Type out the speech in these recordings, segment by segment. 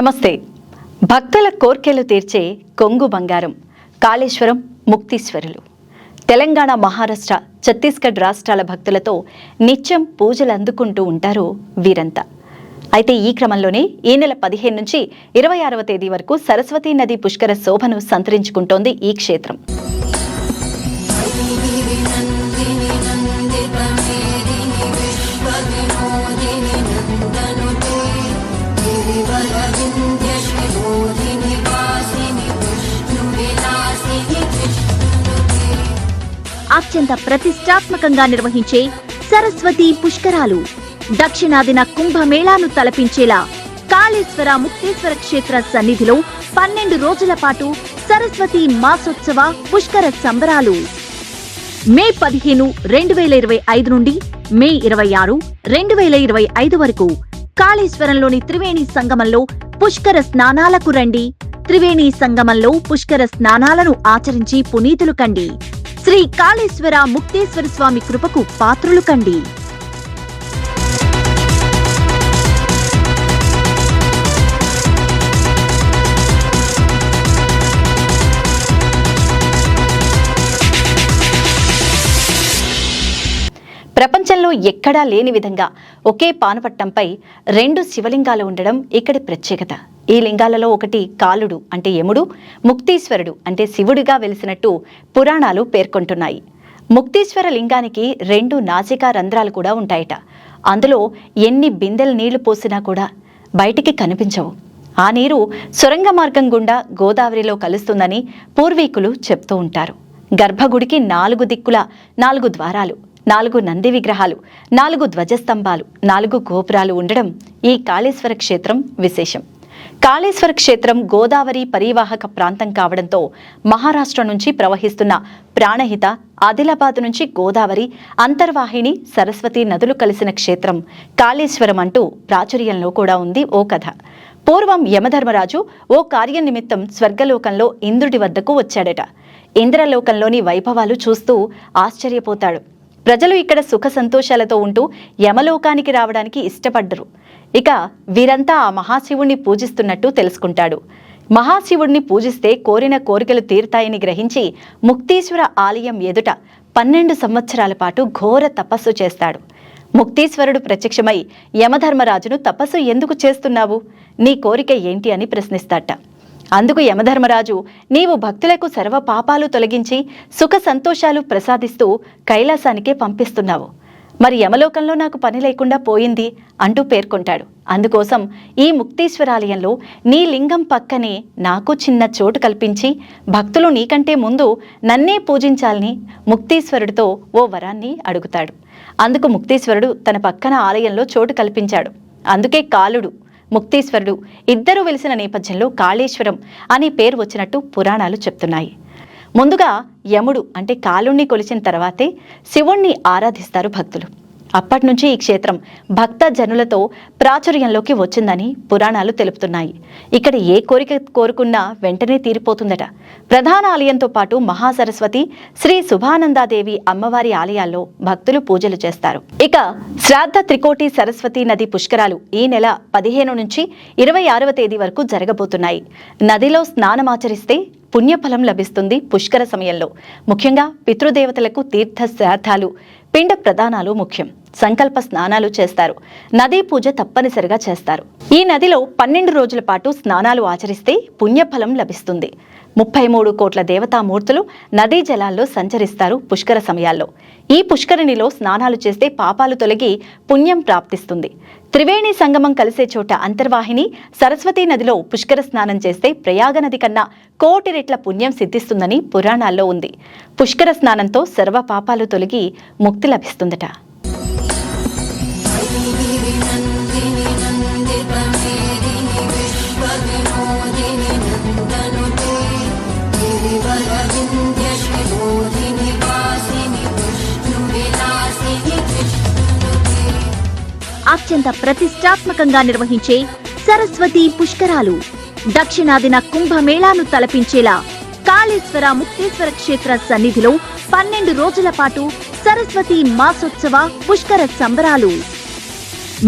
నమస్తే. భక్తుల కోర్కెలు తీర్చే కొంగు బంగారం కాళేశ్వరం ముక్తీశ్వరులు. తెలంగాణ, మహారాష్ట్ర, ఛత్తీస్గఢ్ రాష్ట్రాల భక్తులతో నిత్యం పూజలు అందుకుంటూ ఉంటారు వీరంతా. అయితే ఈ క్రమంలోనే ఈ నెల 15 నుంచి 26వ తేదీ వరకు సరస్వతీ నది పుష్కర శోభను సంతరించుకుంటోంది ఈ క్షేత్రం. అత్యంత ప్రతిష్టాత్మకంగా నిర్వహించే సరస్వతీ పుష్కరాలు, దక్షిణాదిన కుంభమేళాను తలపించేలా కాళేశ్వర ముక్తేశ్వర క్షేత్ర సన్నిధిలో 12 రోజుల పాటు సరస్వతీ మాసోత్సవ పుష్కర సంబరాలు. మే 15, 2025 నుండి మే 26, 2025 వరకు కాళేశ్వరంలోని త్రివేణి సంగమంలో పుష్కర స్నానాలకు రండి. త్రివేణి సంగమంలో పుష్కర స్నానాలను ఆచరించి పునీతులు కండి. శ్రీ కాళేశ్వర ముక్తేశ్వర స్వామి కృపకు పాత్రులు కండి. ప్రపంచంలో ఎక్కడా లేని విధంగా ఒకే పానపట్టంపై 2 శివలింగాలు ఉండడం ఇక్కడి ప్రత్యేకత. ఈ లింగాలలో ఒకటి కాలుడు అంటే యముడు, ముక్తీశ్వరుడు అంటే శివుడిగా వెలిసినట్టు పురాణాలు పేర్కొంటున్నాయి. ముక్తీశ్వర లింగానికి 2 నాసికా రంధ్రాలు కూడా ఉంటాయట. అందులో ఎన్ని బిందెల నీళ్లు పోసినా కూడా బయటికి కనిపించవు. ఆ నీరు సొరంగ మార్గం గుండా గోదావరిలో కలుస్తుందని పూర్వీకులు చెప్తూ ఉంటారు. గర్భగుడికి 4 దిక్కుల 4 ద్వారాలు, 4 నంది విగ్రహాలు, 4 ధ్వజస్తంభాలు, 4 గోపురాలు ఉండడం ఈ కాళేశ్వర క్షేత్రం విశేషం. కాళేశ్వర క్షేత్రం గోదావరి పరివాహక ప్రాంతం కావడంతో మహారాష్ట్ర నుంచి ప్రవహిస్తున్న ప్రాణహిత, ఆదిలాబాద్ నుంచి గోదావరి, అంతర్వాహిని, సరస్వతి నదులు కలిసిన క్షేత్రం కాళేశ్వరం అంటూ ప్రాచుర్యంలో కూడా ఉంది ఓ కథ. పూర్వం యమధర్మరాజు ఓ కార్యం నిమిత్తం స్వర్గలోకంలో ఇంద్రుడి వద్దకు వచ్చాడట. ఇంద్రలోకంలోని వైభవాలు చూస్తూ ఆశ్చర్యపోతాడు. ప్రజలు ఇక్కడ సుఖ సంతోషాలతో ఉంటూ యమలోకానికి రావడానికి ఇష్టపడ్డరు. ఇక వీరంతా ఆ మహాశివుణ్ణి పూజిస్తున్నట్టు తెలుసుకుంటాడు. మహాశివుణ్ణి పూజిస్తే కోరిన కోరికలు తీరుతాయని గ్రహించి ముక్తీశ్వర ఆలయం ఎదుట 12 సంవత్సరాల పాటు ఘోర తపస్సు చేస్తాడు. ముక్తీశ్వరుడు ప్రత్యక్షమై యమధర్మరాజును తపస్సు ఎందుకు చేస్తున్నావు, నీ కోరిక ఏంటి అని ప్రశ్నిస్తాట. అందుకు యమధర్మరాజు, నీవు భక్తులకు సర్వ పాపాలు తొలగించి సుఖ సంతోషాలు ప్రసాదిస్తూ కైలాసానికే పంపిస్తున్నావు. మరి యమలోకంలో నాకు పని లేకుండా పోయింది అంటూ పేర్కొంటాడు. అందుకోసం ఈ ముక్తీశ్వరాలయంలో నీ లింగం పక్కనే నాకు చిన్న చోటు కల్పించి భక్తులు నీకంటే ముందు నన్నే పూజించాలని ముక్తీశ్వరుడితో ఓ వరాన్ని అడుగుతాడు. అందుకు ముక్తీశ్వరుడు తన పక్కన ఆలయంలో చోటు కల్పించాడు. అందుకే కాలుడు, ముక్తీశ్వరుడు ఇద్దరు వెలిసిన నేపథ్యంలో కాళేశ్వరం అనే పేరు వచ్చినట్టు పురాణాలు చెప్తున్నాయి. ముందుగా యముడు అంటే కాలుణ్ణి కొలిచిన తర్వాతే శివుణ్ణి ఆరాధిస్తారు భక్తులు. అప్పటి నుంచి ఈ క్షేత్రం భక్త జనులతో ప్రాచుర్యంలోకి వచ్చిందని పురాణాలు తెలుపుతున్నాయి. ఇక్కడ ఏ కోరిక కోరుకున్నా వెంటనే తీరిపోతుందట. ప్రధాన ఆలయంతో పాటు మహాసరస్వతి, శ్రీ శుభానందాదేవి అమ్మవారి ఆలయాల్లో భక్తులు పూజలు చేస్తారు. ఇక శ్రాద్ధ త్రికోటి సరస్వతీ నది పుష్కరాలు ఈ నెల 15 నుంచి 26వ తేదీ వరకు జరగబోతున్నాయి. నదిలో స్నానమాచరిస్తే పుణ్యఫలం లభిస్తుంది. పుష్కర సమయంలో ముఖ్యంగా పితృదేవతలకు తీర్థ శ్రాద్ధాలు, పిండ ప్రదానాలు ముఖ్యం. సంకల్ప స్నానాలు చేస్తారు. నదీ పూజ తప్పనిసరిగా చేస్తారు. ఈ నదిలో 12 రోజుల పాటు స్నానాలు ఆచరిస్తే పుణ్యఫలం లభిస్తుంది. 33 కోట్ల దేవతామూర్తులు నదీ జలాల్లో సంచరిస్తారు పుష్కర సమయాల్లో. ఈ పుష్కరిణిలో స్నానాలు చేస్తే పాపాలు తొలగి పుణ్యం ప్రాప్తిస్తుంది. త్రివేణి సంగమం కలిసే చోట అంతర్వాహిని, సరస్వతీ నదిలో పుష్కర స్నానం చేస్తే ప్రయాగ నది కన్నా 1 కోటి రెట్ల పుణ్యం సిద్ధిస్తుందని పురాణాల్లో ఉంది. పుష్కర స్నానంతో సర్వ పాపాలు తొలగి ముక్తి లభిస్తుందట. అత్యంత ప్రతిష్టాత్మకంగా నిర్వహించే సరస్వతీ పుష్కరాలు, దక్షిణాదిన కుంభమేళాను తలపించేలా కాళేశ్వర ముక్తేశ్వర క్షేత్ర సన్నిధిలో 12 రోజుల పాటు సరస్వతీ మాసోత్సవ పుష్కర సంబరాలు.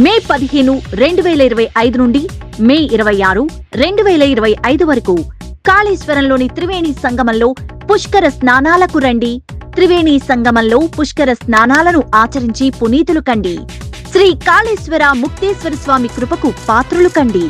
మే 15, 2025 నుండి మే 26, 2025 వరకు కాళేశ్వరంలోని త్రివేణి సంగమంలో పుష్కర స్నానాలకు రండి. త్రివేణి సంగమంలో పుష్కర స్నానాలను ఆచరించి పునీతులు కండి. శ్రీ కాళేశ్వర ముక్తేశ్వర స్వామి కృపకు పాత్రులు కండి.